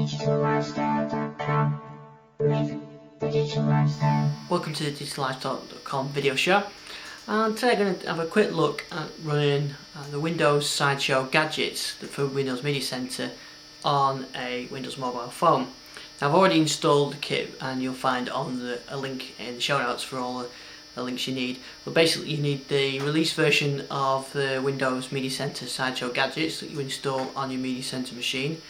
DigitalLifestyle.com. Live the digital lifestyle. Welcome to the DigitalLifestyle.com video show, and today I'm going to have a quick look at running the Windows Sideshow gadgets for Windows Media Center on a Windows mobile phone. Now, I've already installed the kit, and you'll find on a link in the show notes for all the links you need. But basically you need the release version of the Windows Media Center Sideshow gadgets that you install on your Media Center machine,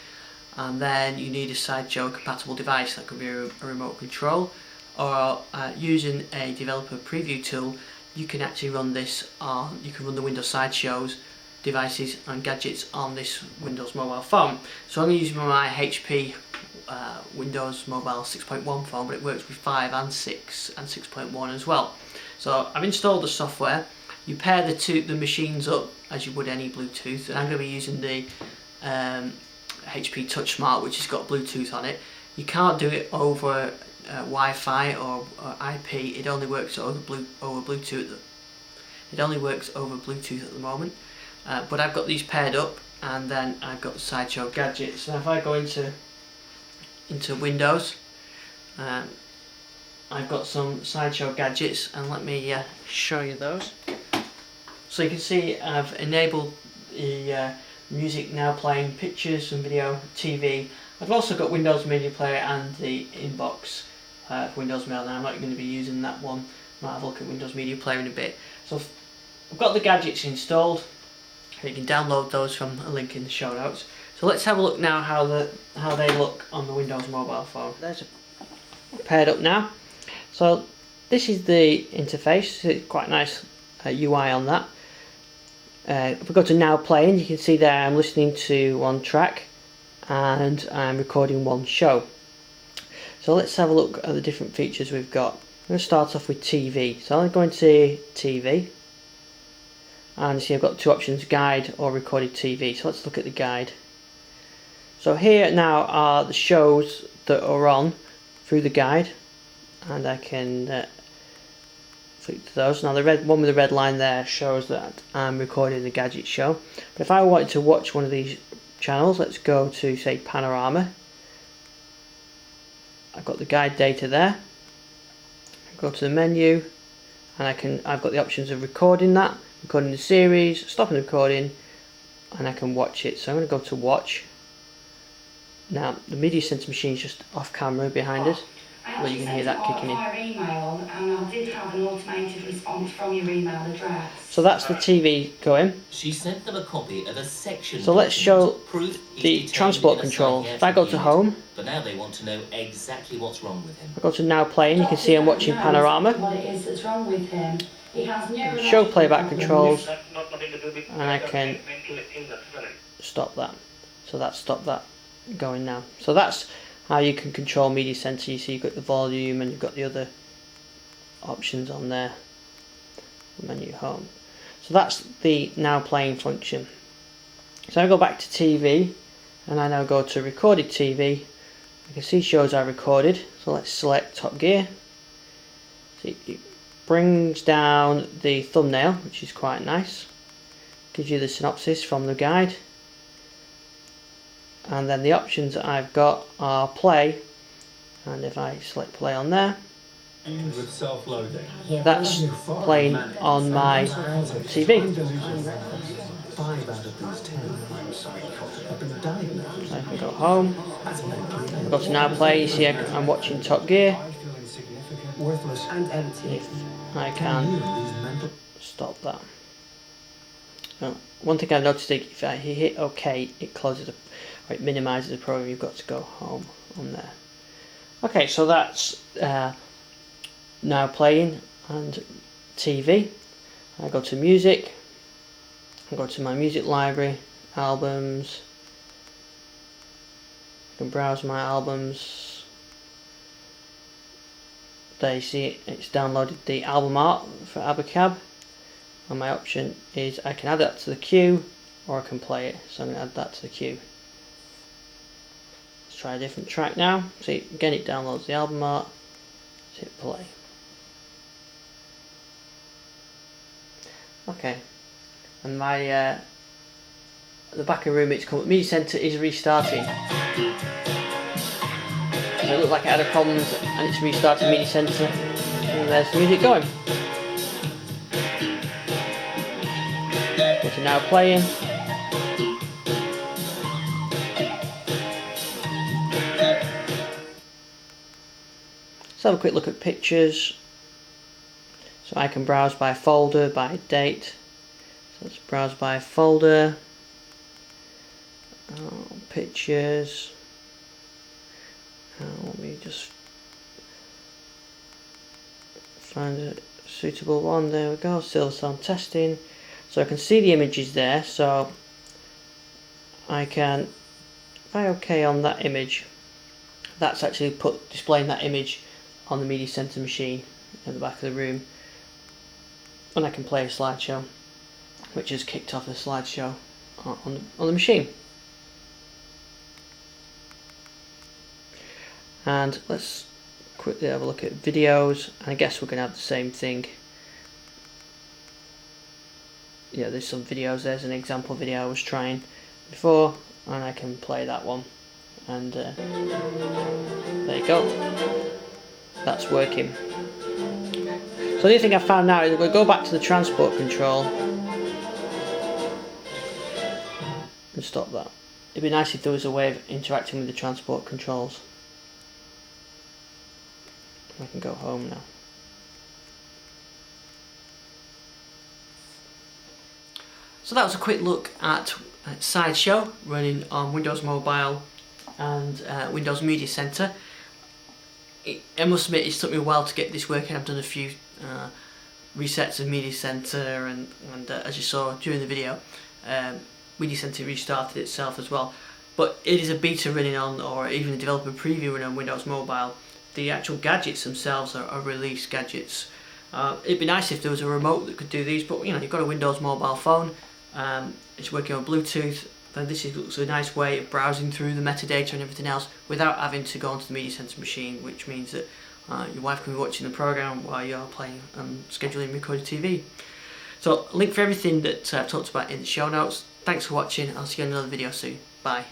and then you need a Sideshow compatible device. That could be a remote control, or using a developer preview tool you can actually run this on, you can run the Windows Sideshow's devices and gadgets on this Windows mobile phone. So I'm using my HP Windows Mobile 6.1 phone, but it works with 5 and 6 and 6.1 as well. So I've installed the software. You pair the machines up as you would any Bluetooth, and I'm going to be using the HP Touch Smart, which has got Bluetooth on it. You can't do it over Wi-Fi or IP. It only works over Bluetooth. It only works over Bluetooth at the moment. But I've got these paired up, and then I've got the Sideshow gadgets. So if I go into Windows, I've got some Sideshow gadgets, and let me show you those. So you can see I've enabled the music now playing, pictures and video, TV. I've also got Windows Media Player and the inbox for Windows Mail. Now I'm not going to be using that one. I might have a look at Windows Media Player in a bit. So I've got the gadgets installed. You can download those from a link in the show notes. So let's have a look now how they look on the Windows mobile phone. There's paired up now. So this is the interface. It's quite a nice UI on that. If we go to now playing, you can see there I'm listening to one track and I'm recording one show. So let's have a look at the different features we've got. I'm going to start off with TV. So I'm going to TV, and see I've got two options, guide or recorded TV. So let's look at the guide. So here now are the shows that are on through the guide, and I can flick to those. Now the one with the red line there shows that I'm recording the gadget show. But if I wanted to watch one of these channels, let's go to, say, Panorama. I've got the guide data there. Go to the menu, and I've got the options of recording the series, stopping the recording, and I can watch it. So I'm going to go to watch. Now the Media Center machine is just off camera behind us. Well, you can hear that kicking in. Email, and I did have an automated response from your email address. So that's the TV going. She sent them a copy of a section. So let's show the transport control. If I go to home, but now they want to know exactly what's wrong with him. I go to now playing. You can see I'm watching Panorama. What it is that's wrong with him. He has show playback controls, and I can stop that. So that's stopped that going now. So that's how you can control Media Center. You see you've got the volume and you've got the other options on there. The menu home. So that's the now playing function. So I go back to TV, and I now go to recorded TV. You can see shows I recorded. So let's select Top Gear. See, it brings down the thumbnail, which is quite nice. Gives you the synopsis from the guide. And then the options that I've got are play, and if I select play on there, with self-loading. that's playing on my TV. 5 out of these 10 have been diagnosed. So I can go home, go to now play. You see I'm watching Top Gear. Worthless and empty. If I can stop that. One thing I've noticed, if I hit OK, it closes up, or it minimises the program. You've got to go home on there. Okay, so that's now playing and TV. I go to music. I go to my music library, albums. I can browse my albums. There you see it's downloaded the album art for Abacab. And my option is I can add that to the queue, or I can play it. So I'm going to add that to the queue. Let's try a different track now. See, again it downloads the album art. Let's hit play. Okay. And my the back of the room it's called Media Center is restarting. It looked like it had a problem and it's restarted Media Center, and there's the music going. It's now playing. Let's have a quick look at pictures. So I can browse by folder, by date. So let's browse by folder. Pictures. Let me just find a suitable one. There we go. Still sound testing. So I can see the images there. So I can, if I OK on that image, that's actually displaying that image on the Media Center machine at the back of the room. And I can play a slideshow, which has kicked off the slideshow on the machine. And let's quickly have a look at videos, and I guess we're going to have the same thing. Yeah, there's some videos. There's an example video I was trying before, and I can play that one. And there you go. That's working. So the other thing I found now is we'll go back to the transport control and stop that. It'd be nice if there was a way of interacting with the transport controls. I can go home now. So that was a quick look at Sideshow running on Windows Mobile and Windows Media Center. I must admit, it took me a while to get this working. I've done a few resets of Media Center, and as you saw during the video, Media Center restarted itself as well. But it is a beta running on, or even a developer preview running on Windows Mobile. The actual gadgets themselves are release gadgets. It'd be nice if there was a remote that could do these, but you know, you've got a Windows mobile phone, it's working on Bluetooth, then this looks a nice way of browsing through the metadata and everything else without having to go onto the Media Center machine, which means that your wife can be watching the program while you're playing and scheduling recorded TV. So, link for everything that I've talked about in the show notes. Thanks for watching. I'll see you in another video soon. Bye.